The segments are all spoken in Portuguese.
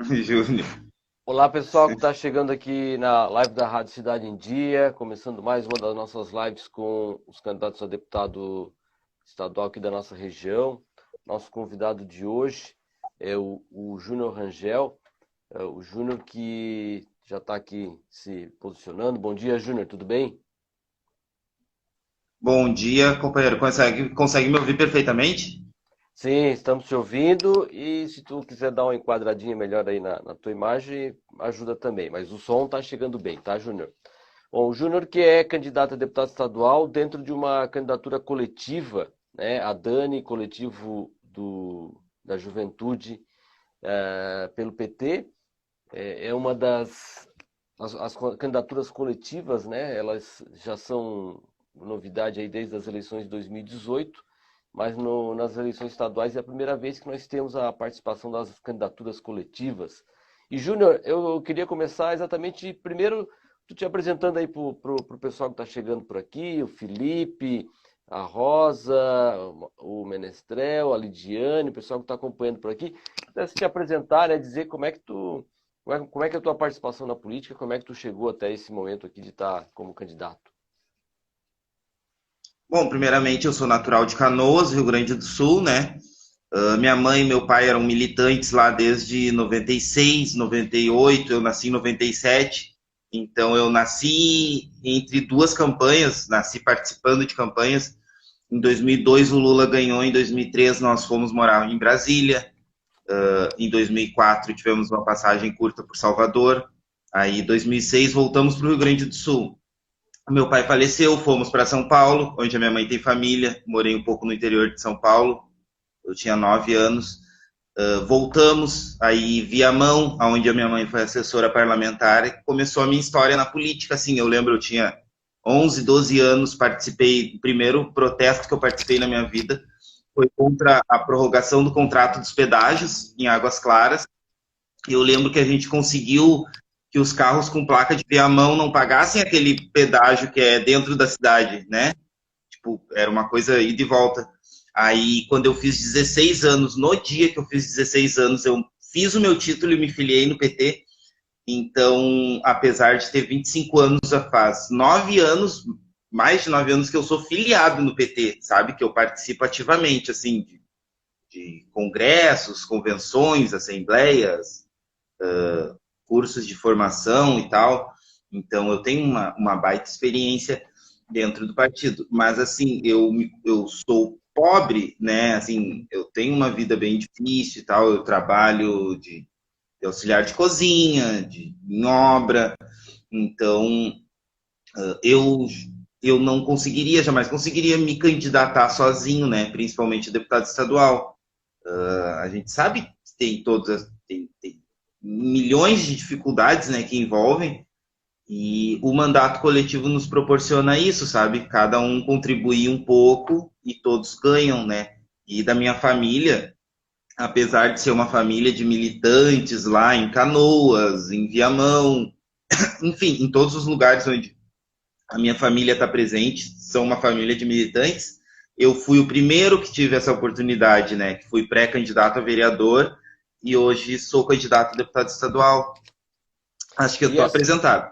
Júnior. Olá, pessoal que está chegando aqui na live da Rádio Cidade em Dia, começando mais uma das nossas lives com os candidatos a deputado estadual aqui da nossa região. Nosso convidado de hoje é o Júnior Rangel, o Júnior que já está aqui se posicionando. Bom dia, Júnior, tudo bem? Bom dia, companheiro. Consegue me ouvir perfeitamente? Sim, estamos te ouvindo e se tu quiser dar uma enquadradinha melhor aí na tua imagem, ajuda também. Mas o som está chegando bem, tá, Júnior? Bom, o Júnior que é candidato a deputado estadual dentro de uma candidatura coletiva, né? A Dani, coletivo da Juventude pelo PT, é uma as candidaturas coletivas, né? Elas já são novidade aí desde as eleições de 2018, mas nas eleições estaduais é a primeira vez que nós temos a participação das candidaturas coletivas. E, Júnior, eu queria começar exatamente, primeiro, tu te apresentando aí pro pessoal que está chegando por aqui, o Felipe, a Rosa, o Menestrel, a Lidiane, o pessoal que está acompanhando por aqui. Se te apresentar, né, dizer como é que é a tua participação na política, como é que tu chegou até esse momento aqui de estar como candidato. Bom, primeiramente eu sou natural de Canoas, Rio Grande do Sul, né? Minha mãe e meu pai eram militantes lá desde 96, 98, eu nasci em 97. Então eu nasci entre duas campanhas, nasci participando de campanhas. Em 2002 o Lula ganhou, em 2003 nós fomos morar em Brasília. Em 2004 tivemos uma passagem curta por Salvador. Aí em 2006 voltamos para o Rio Grande do Sul. Meu pai faleceu, fomos para São Paulo, onde a minha mãe tem família. Morei um pouco no interior de São Paulo, eu tinha 9 anos. Voltamos, aí Viamão, onde a minha mãe foi assessora parlamentar, e começou a minha história na política. Assim, eu lembro, eu tinha 11, 12 anos, participei, o primeiro protesto que eu participei na minha vida foi contra a prorrogação do contrato dos pedágios em Águas Claras. Eu lembro que a gente conseguiu que os carros com placa de viamão não pagassem aquele pedágio que é dentro da cidade, né? Tipo, era uma coisa ida e volta. Aí, quando eu fiz 16 anos, no dia que eu fiz 16 anos, eu fiz o meu título e me filiei no PT. Então, apesar de ter 25 anos, já faz 9 anos, mais de 9 anos que eu sou filiado no PT, sabe? Que eu participo ativamente, assim, de congressos, convenções, assembleias, cursos de formação e tal. Então, eu tenho uma baita experiência dentro do partido. Mas, assim, eu sou pobre, né? Assim, eu tenho uma vida bem difícil e tal. Eu trabalho de auxiliar de cozinha, em obra. Então, eu, eu não conseguiria, jamais conseguiria me candidatar sozinho, né? Principalmente deputado estadual. A gente sabe que tem milhões de dificuldades, né, que envolvem, e o mandato coletivo nos proporciona isso, sabe? Cada um contribui um pouco e todos ganham, né? E da minha família, apesar de ser uma família de militantes lá em Canoas, em Viamão, enfim, em todos os lugares onde a minha família está presente, são uma família de militantes. Eu fui o primeiro que tive essa oportunidade, né? Que fui pré-candidato a vereador e hoje sou candidato a deputado estadual. Acho que eu E estou essa, apresentado.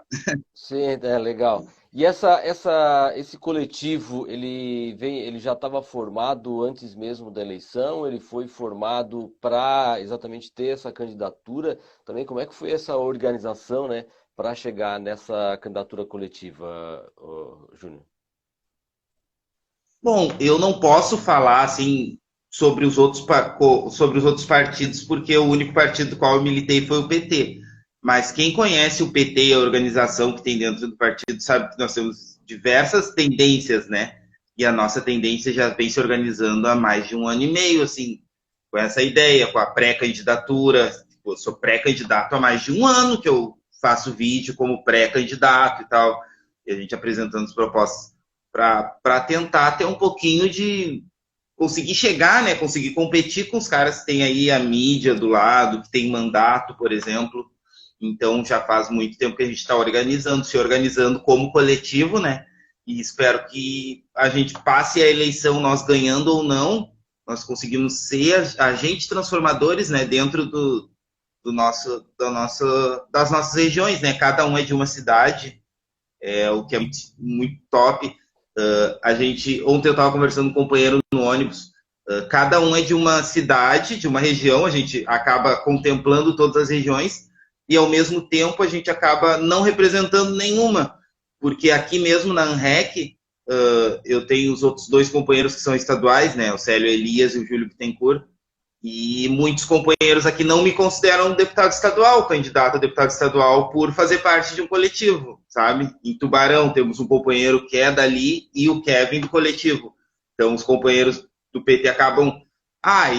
sim, é legal. E esse coletivo, ele já estava formado antes mesmo da eleição, ele foi formado para exatamente ter essa candidatura. Também como é que foi essa organização, né, para chegar nessa candidatura coletiva, Júnior? Bom, eu não posso falar assim sobre os outros partidos, porque o único partido do qual eu militei foi o PT. Mas quem conhece o PT e a organização que tem dentro do partido sabe que nós temos diversas tendências, né? E a nossa tendência já vem se organizando há mais de um ano e meio, assim, com essa ideia, com a pré-candidatura. Eu sou pré-candidato há mais de um ano que eu faço vídeo como pré-candidato e tal, e a gente apresentando as propostas para tentar ter um pouquinho de conseguir chegar, né? Conseguir competir com os caras que tem aí a mídia do lado, que tem mandato, por exemplo. Então já faz muito tempo que a gente está organizando, se organizando como coletivo, né? E espero que a gente passe a eleição, nós ganhando ou não, nós conseguimos ser agentes transformadores, né? Dentro das nossas regiões, né? Cada um é de uma cidade, o que é muito, muito top. Ontem eu estava conversando com um companheiro no ônibus. Cada um é de uma cidade, de uma região. A gente acaba contemplando todas as regiões e, ao mesmo tempo, a gente acaba não representando nenhuma, porque aqui mesmo na ANREC, eu tenho os outros dois companheiros que são estaduais, né? O Célio Elias e o Júlio Bittencourt. E muitos companheiros aqui não me consideram deputado estadual, candidato a deputado estadual, por fazer parte de um coletivo, sabe? Em Tubarão temos um companheiro que é dali e o Kevin do coletivo. Então os companheiros do PT acabam,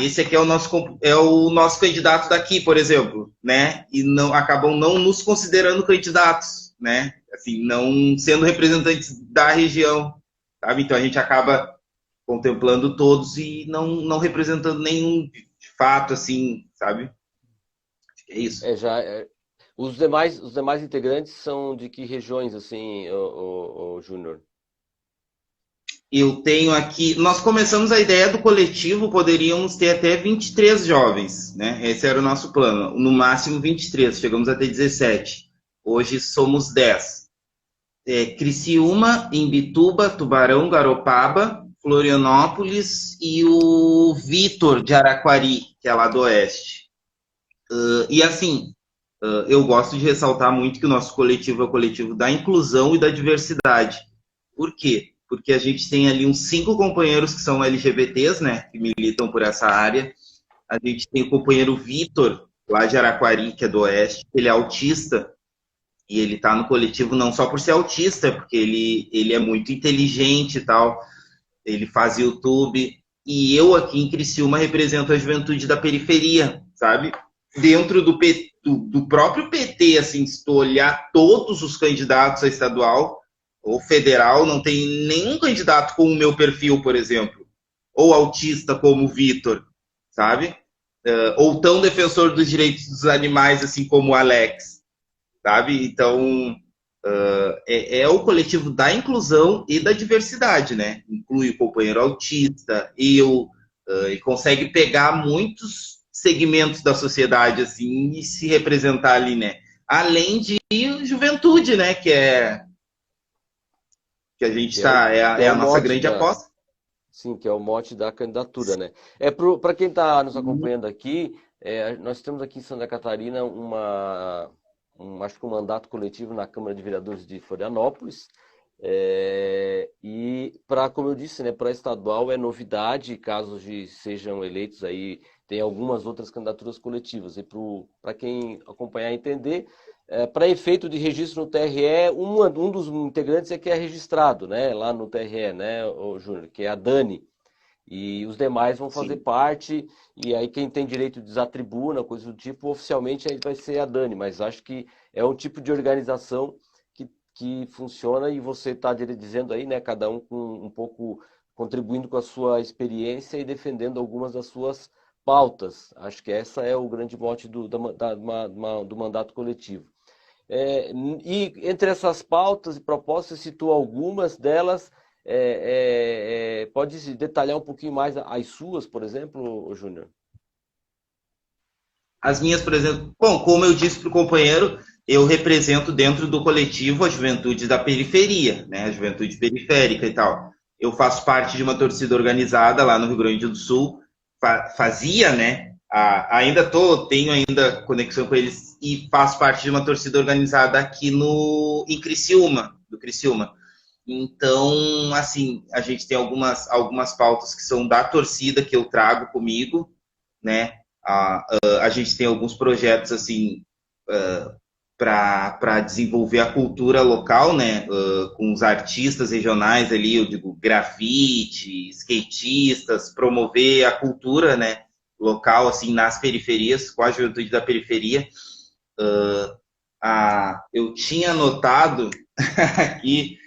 esse aqui é o nosso candidato daqui, por exemplo, né? E não acabam não nos considerando candidatos, né? Assim, não sendo representantes da região, sabe? Então a gente acaba contemplando todos e não representando nenhum fato, assim, sabe? Acho que é isso. Os demais integrantes são de que regiões, assim, o Júnior? Eu tenho aqui... Nós começamos a ideia do coletivo, poderíamos ter até 23 jovens, né? Esse era o nosso plano. No máximo 23, chegamos a ter 17. Hoje somos 10. Criciúma, Imbituba, Tubarão, Garopaba, Florianópolis e o Vitor de Araquari, que é lá do oeste. E assim, eu gosto de ressaltar muito que o nosso coletivo é o coletivo da inclusão e da diversidade. Por quê? Porque a gente tem ali uns 5 companheiros que são LGBTs, né, que militam por essa área. A gente tem o companheiro Vitor, lá de Araquari, que é do oeste, ele é autista, e ele está no coletivo não só por ser autista, porque ele é muito inteligente e tal, ele faz YouTube, e eu aqui em Criciúma represento a juventude da periferia, sabe? Dentro do próprio PT, assim, se tu olhar todos os candidatos a estadual ou federal, não tem nenhum candidato com o meu perfil, por exemplo, ou autista como o Vitor, sabe? Ou tão defensor dos direitos dos animais, assim como o Alex, sabe? Então, é o coletivo da inclusão e da diversidade, né? Inclui o companheiro autista, eu, e consegue pegar muitos segmentos da sociedade, assim, e se representar ali, né? Além de juventude, né? Que a gente está, é a nossa grande aposta. Sim, que é o mote da candidatura, né? Para quem está nos acompanhando aqui, nós temos aqui em Santa Catarina acho que um mandato coletivo na Câmara de Vereadores de Florianópolis. Como eu disse, né, para estadual é novidade, caso sejam eleitos aí, tem algumas outras candidaturas coletivas. E para quem acompanhar e entender, para efeito de registro no TRE, um dos integrantes é que é registrado, né, lá no TRE, né, o Júnior, que é a Dani. E os demais vão fazer parte, e aí quem tem direito de usar tribuna, coisa do tipo, oficialmente aí vai ser a Dani, mas acho que é um tipo de organização que funciona e você está dizendo aí, né, cada um com um pouco contribuindo com a sua experiência e defendendo algumas das suas pautas. Acho que essa é o grande mote do mandato coletivo. E entre essas pautas e propostas, você citou algumas delas. Pode detalhar um pouquinho mais as suas, por exemplo, Júnior? As minhas, por exemplo, bom, como eu disse para o companheiro, eu represento dentro do coletivo a juventude da periferia, né, a juventude periférica e tal. Eu faço parte de uma torcida organizada lá no Rio Grande do Sul, fazia, né, tenho ainda conexão com eles e faço parte de uma torcida organizada aqui em Criciúma, do Criciúma. Então, assim, a gente tem algumas pautas que são da torcida que eu trago comigo, né? A gente tem alguns projetos, assim, para desenvolver a cultura local, né? Com os artistas regionais ali, eu digo grafite, skatistas, promover a cultura, né? Local, assim, nas periferias, com a juventude da periferia. Eu tinha notado aqui,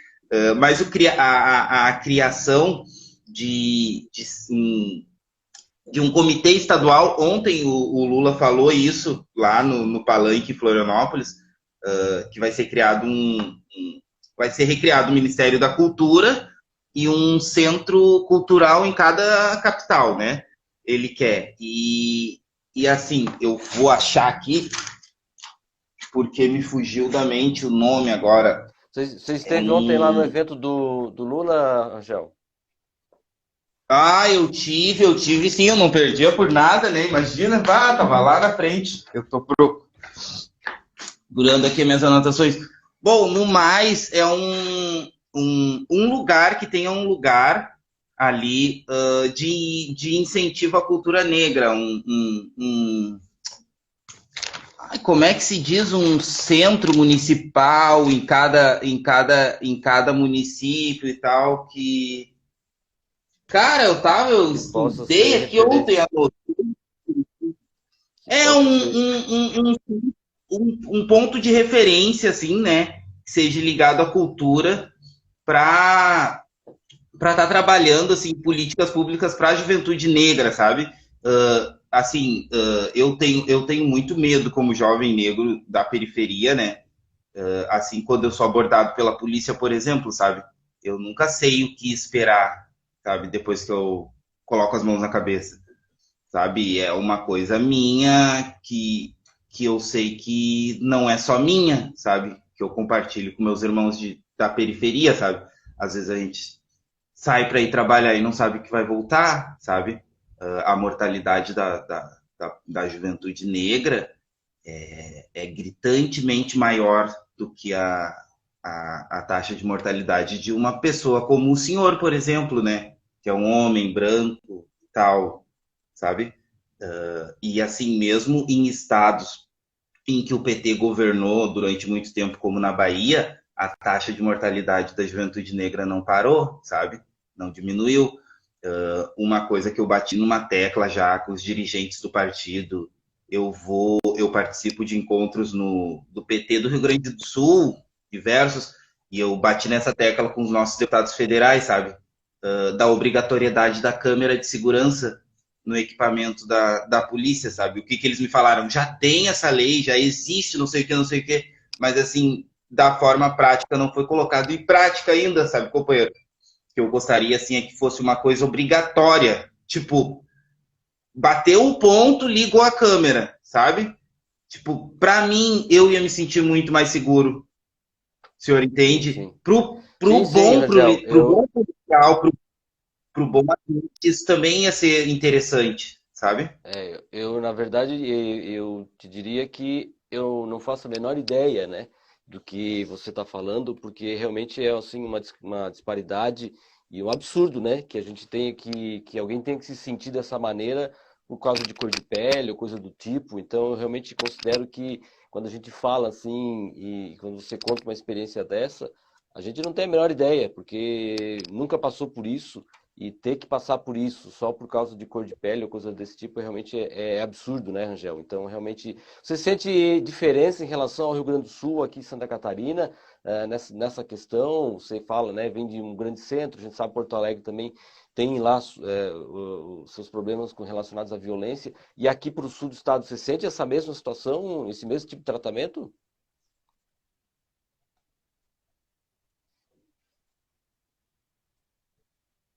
mas a criação de um comitê estadual, ontem o Lula falou isso lá no Palanque em Florianópolis, que vai ser criado vai ser recriado o Ministério da Cultura e um centro cultural em cada capital, né? Ele quer. E E assim, eu vou achar aqui, porque me fugiu da mente o nome agora. Você É esteve ontem lá no num. evento do Lula, Angel? Ah, eu tive sim, eu não perdia por nada, né? Imagina, tava lá na frente. Eu tô procurando aqui minhas anotações. Bom, no mais, é um lugar que tenha um lugar ali de incentivo à cultura negra, ai, como é que se diz, um centro municipal em cada município e tal, que, cara, eu Que possa estudei ser aqui ontem, referência. Que é possa ser. um ponto de referência, assim, né, que seja ligado à cultura para estar trabalhando, assim, políticas públicas para a juventude negra, sabe? Assim, eu tenho muito medo como jovem negro da periferia, né? Assim, quando eu sou abordado pela polícia, por exemplo, sabe? Eu nunca sei o que esperar, sabe? Depois que eu coloco as mãos na cabeça, sabe? É uma coisa minha que eu sei que não é só minha, sabe? Que eu compartilho com meus irmãos da periferia, sabe? Às vezes a gente sai para ir trabalhar e não sabe que vai voltar, sabe? A mortalidade da juventude negra é gritantemente maior do que a taxa de mortalidade de uma pessoa como o senhor, por exemplo, né? Que é um homem branco e tal, sabe? E assim, mesmo em estados em que o PT governou durante muito tempo, como na Bahia, a taxa de mortalidade da juventude negra não parou, sabe? Não diminuiu. Uma coisa que eu bati numa tecla já com os dirigentes do partido, eu participo de encontros do PT do Rio Grande do Sul, diversos, e eu bati nessa tecla com os nossos deputados federais, sabe? Da obrigatoriedade da câmera de segurança no equipamento da polícia, sabe? O que eles me falaram? Já tem essa lei, já existe, não sei o que, mas assim, da forma prática não foi colocado em prática ainda, sabe, companheiro? Que eu gostaria, assim, é que fosse uma coisa obrigatória. Tipo, bateu um ponto, ligou a câmera, sabe? Tipo, pra mim, eu ia me sentir muito mais seguro, o senhor Sim, entende? sim. Pro Sim, sim, bom, Rangel. pro bom policial, pro bom agente, isso também ia ser interessante, sabe? Na verdade, eu te diria que eu não faço a menor ideia, né, do que você está falando, porque realmente é assim uma disparidade e um absurdo, né, que a gente tenha que alguém tenha que se sentir dessa maneira por causa de cor de pele ou coisa do tipo. Então, eu realmente considero que quando a gente fala assim e quando você conta uma experiência dessa, a gente não tem a menor ideia, porque nunca passou por isso. E ter que passar por isso só por causa de cor de pele ou coisa desse tipo realmente é absurdo, né, Rangel? Então, realmente, você sente diferença em relação ao Rio Grande do Sul, aqui em Santa Catarina, nessa questão? Você fala, né, vem de um grande centro, a gente sabe Porto Alegre também tem lá os seus problemas relacionados à violência. E aqui para o sul do estado, você sente essa mesma situação, esse mesmo tipo de tratamento?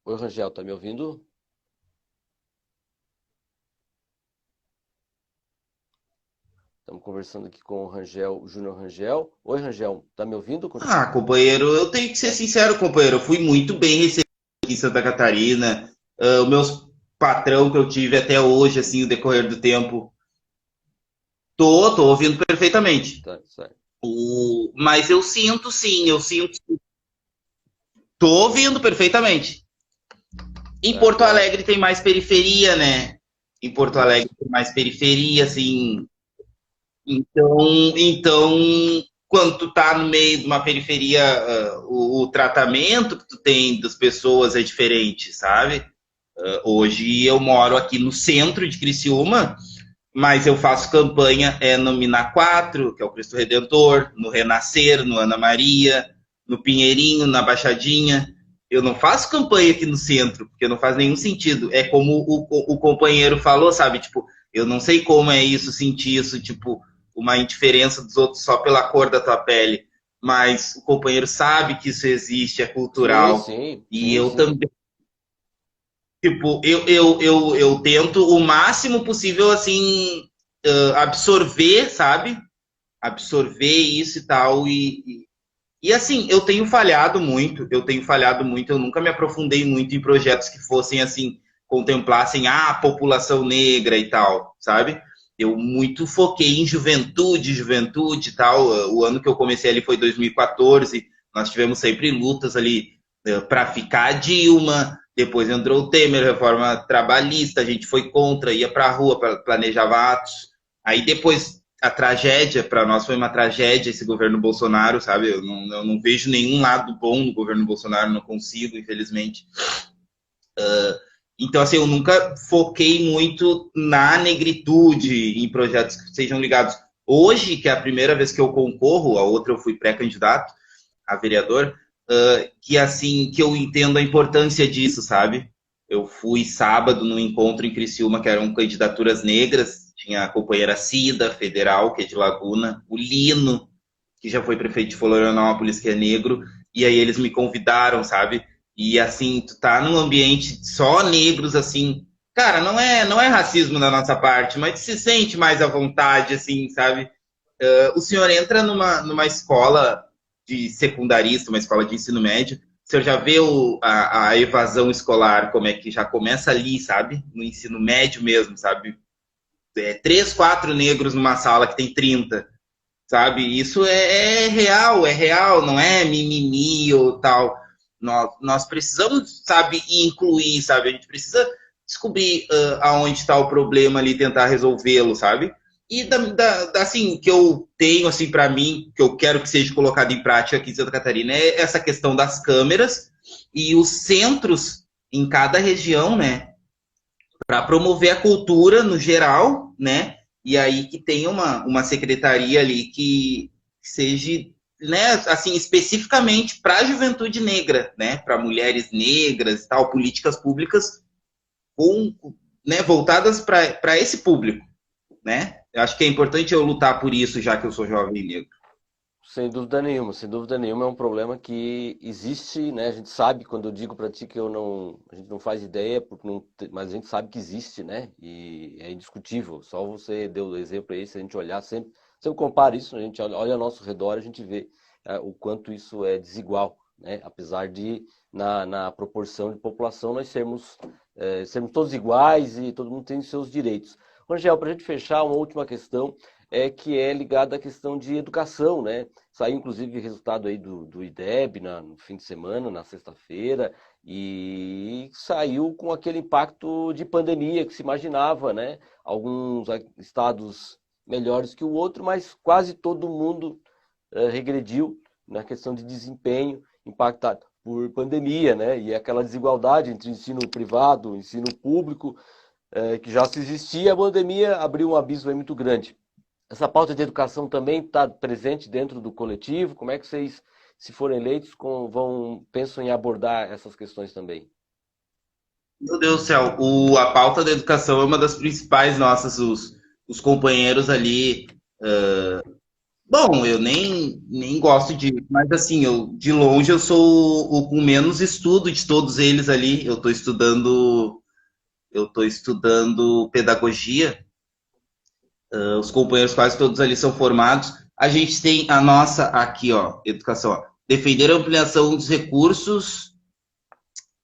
Oi, Rangel, tá me ouvindo? Estamos conversando aqui com o Rangel, o Júnior Rangel. Oi, Rangel, tá me ouvindo? Ah, companheiro, eu tenho que ser É. sincero, companheiro. Eu fui muito bem recebido aqui em Santa Catarina. O meu patrão que eu tive até hoje, assim, o decorrer do tempo, tô ouvindo perfeitamente. Tá, certo. Mas eu sinto, sim, eu sinto. Tô ouvindo perfeitamente. Em Certo, Porto Alegre tem mais periferia, né? Em Porto Alegre isso. tem mais periferia, assim. Então, quando tu tá no meio de uma periferia, o tratamento que tu tem das pessoas é diferente, sabe? Hoje eu moro aqui no centro de Criciúma, mas eu faço campanha no Mina 4, que é o Cristo Redentor, no Renascer, no Ana Maria, no Pinheirinho, na Baixadinha. Eu não faço campanha aqui no centro, porque não faz nenhum sentido. É como o companheiro falou, sabe? Tipo, eu não sei como é isso, sentir isso, tipo, uma indiferença dos outros só pela cor da tua pele. Mas o companheiro sabe que isso existe, é Sim, cultural. sim, E sim, eu sim. também Tipo, eu tento o máximo possível, assim, absorver, sabe? Absorver isso e tal. E assim, eu tenho falhado muito, eu nunca me aprofundei muito em projetos que fossem, assim, contemplassem a população negra e tal, sabe? Eu muito foquei em juventude e tal. O ano que eu comecei ali foi 2014, nós tivemos sempre lutas ali para ficar Dilma, depois entrou o Temer, reforma trabalhista, a gente foi contra, ia para a rua, planejava atos. Aí depois a tragédia, para nós foi uma tragédia esse governo Bolsonaro, sabe? Eu não vejo nenhum lado bom no governo Bolsonaro, não consigo, infelizmente. Então, assim, eu nunca foquei muito na negritude, em projetos que sejam ligados. Hoje, que é a primeira vez que eu concorro, a outra eu fui pré-candidato a vereador, que assim, que eu entendo a importância disso, sabe? Eu fui sábado num encontro em Criciúma, que eram candidaturas negras, tinha a companheira Cida, federal, que é de Laguna, o Lino, que já foi prefeito de Florianópolis, que é negro, e aí eles me convidaram, sabe? E assim, tu tá num ambiente só negros, assim, cara, não é racismo da nossa parte, mas se sente mais à vontade, assim, sabe? O senhor entra numa escola de secundarista, uma escola de ensino médio, o senhor já vê a evasão escolar, como é que já começa ali, sabe? No ensino médio mesmo, sabe? 3, 4 negros numa sala que tem 30, sabe? Isso é real, não é mimimi ou tal. Nós precisamos, sabe, incluir, sabe? A gente precisa descobrir aonde está o problema ali, tentar resolvê-lo, sabe? E assim, que eu tenho assim para mim, que eu quero que seja colocado em prática aqui em Santa Catarina, é essa questão das câmeras e os centros em cada região, né? Para promover a cultura no geral, né? E aí que tenha uma secretaria ali que seja, né, assim, especificamente para a juventude negra, né? Para mulheres negras e tal, políticas públicas com, né, voltadas para esse público, né? Eu acho que é importante eu lutar por isso, já que eu sou jovem negro. Sem dúvida nenhuma é um problema que existe, né? A gente sabe, quando eu digo para ti que eu não, a gente não faz ideia, porque não, mas a gente sabe que existe, né? E é indiscutível. Só você deu o exemplo aí, se a gente olhar sempre compara isso, a gente olha ao nosso redor, a gente vê o quanto isso é desigual, né? Apesar de na proporção de população nós sermos todos iguais e todo mundo tem seus direitos. Rangel, para a gente fechar, uma última questão que é ligada à questão de educação, né? Saiu, inclusive, resultado aí do IDEB no fim de semana, na sexta-feira, e saiu com aquele impacto de pandemia que se imaginava, né? Alguns estados melhores que o outro, mas quase todo mundo regrediu na questão de desempenho impactado por pandemia, né? E aquela desigualdade entre ensino privado e ensino público, que já se existia, a pandemia abriu um abismo aí muito grande. Essa pauta de educação também está presente dentro do coletivo? Como é que vocês, se forem eleitos, pensam em abordar essas questões também? Meu Deus do céu, a pauta da educação é uma das principais nossas, os companheiros ali. Bom, eu nem gosto de, mas assim, de longe eu sou o com menos estudo de todos eles ali. Eu tô estudando pedagogia. Os companheiros quase todos ali são formados. A gente tem a nossa aqui, ó, educação, ó, defender a ampliação dos recursos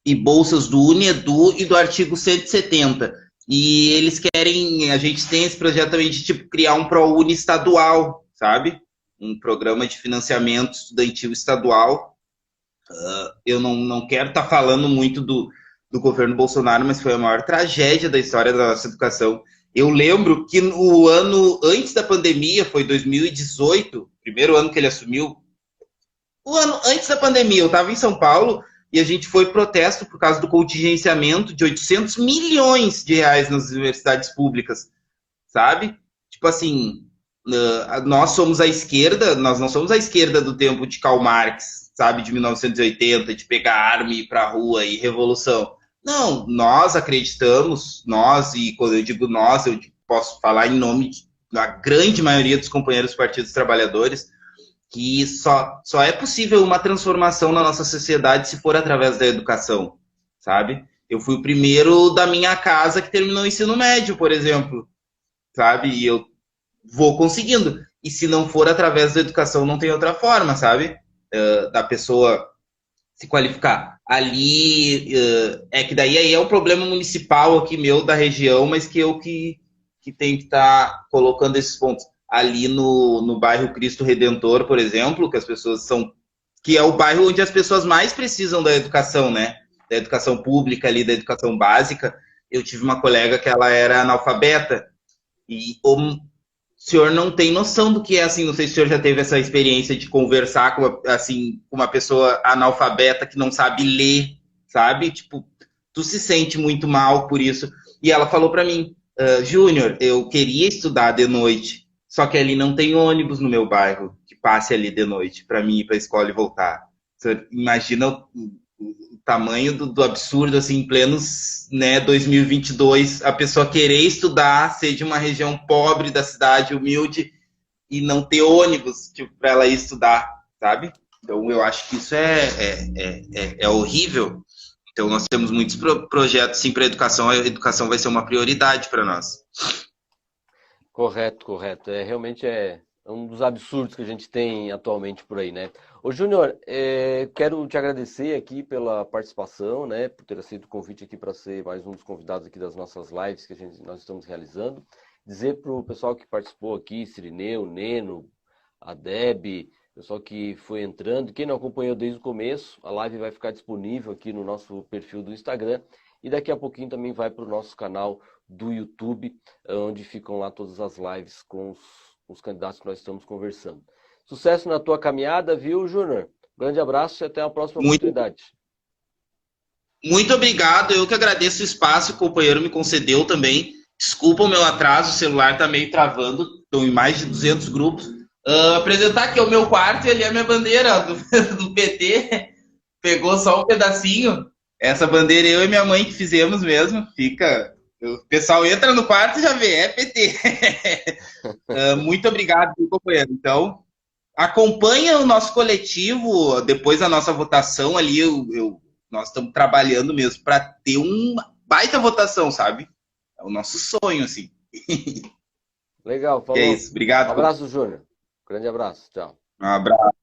e bolsas do UNEDU e do artigo 170. E eles querem, a gente tem esse projeto também de tipo criar um ProUni estadual, sabe? Um programa de financiamento estudantil estadual. Eu não quero estar falando muito do governo Bolsonaro, mas foi a maior tragédia da história da nossa educação. Eu lembro que o ano antes da pandemia, foi 2018, primeiro ano que ele assumiu, o ano antes da pandemia, eu estava em São Paulo e a gente foi protesto por causa do contingenciamento de 800 milhões de reais nas universidades públicas, sabe? Tipo assim, nós somos a esquerda, nós não somos a esquerda do tempo de Karl Marx, sabe, de 1980, de pegar arma e ir para a rua e revolução. Não, nós acreditamos, nós, e quando eu digo nós, eu posso falar em nome da grande maioria dos companheiros dos partidos trabalhadores, que só é possível uma transformação na nossa sociedade se for através da educação, sabe? Eu fui o primeiro da minha casa que terminou o ensino médio, por exemplo, sabe? E eu vou conseguindo. E se não for através da educação, não tem outra forma, sabe? Da pessoa se qualificar. Ali, é que daí aí é um problema municipal aqui meu, da região, mas que tenho que estar colocando esses pontos. Ali no bairro Cristo Redentor, por exemplo, que as pessoas são... que é o bairro onde as pessoas mais precisam da educação, né? Da educação pública ali, da educação básica. Eu tive uma colega que ela era analfabeta, e o senhor não tem noção do que é, assim, não sei se o senhor já teve essa experiência de conversar com, assim, com uma pessoa analfabeta que não sabe ler, sabe? Tipo, tu se sente muito mal por isso. E ela falou para mim, Júnior, eu queria estudar de noite, só que ali não tem ônibus no meu bairro que passe ali de noite para mim ir para a escola e voltar. Você imagina o tamanho do absurdo, assim, em plenos, né, 2022, a pessoa querer estudar, ser de uma região pobre da cidade, humilde, e não ter ônibus tipo, para ela ir estudar, sabe? Então eu acho que isso é horrível. Então nós temos muitos projetos sim para a educação vai ser uma prioridade para nós. Correto, correto. Realmente é um dos absurdos que a gente tem atualmente por aí, né? Ô Júnior, quero te agradecer aqui pela participação, né? Por ter aceito o convite aqui para ser mais um dos convidados aqui das nossas lives que nós estamos realizando. Dizer para o pessoal que participou aqui, Cirineu, Neno, a Deb, pessoal que foi entrando, quem não acompanhou desde o começo, a live vai ficar disponível aqui no nosso perfil do Instagram e daqui a pouquinho também vai para o nosso canal do YouTube, onde ficam lá todas as lives com os candidatos que nós estamos conversando. Sucesso na tua caminhada, viu, Júnior? Grande abraço e até a próxima oportunidade. Muito obrigado, eu que agradeço o espaço que o companheiro me concedeu também. Desculpa o meu atraso, o celular está meio travando, estou em mais de 200 grupos. Apresentar aqui o meu quarto e ali a minha bandeira do PT. Pegou só um pedacinho. Essa bandeira eu e minha mãe que fizemos mesmo. Fica. O pessoal entra no quarto e já vê, é PT. Muito obrigado, companheiro. Então, acompanha o nosso coletivo, depois da nossa votação ali, nós estamos trabalhando mesmo para ter uma baita votação, sabe? É o nosso sonho, assim. Legal, falou. É isso, obrigado. Um abraço, Júnior. Grande abraço, tchau. Um abraço.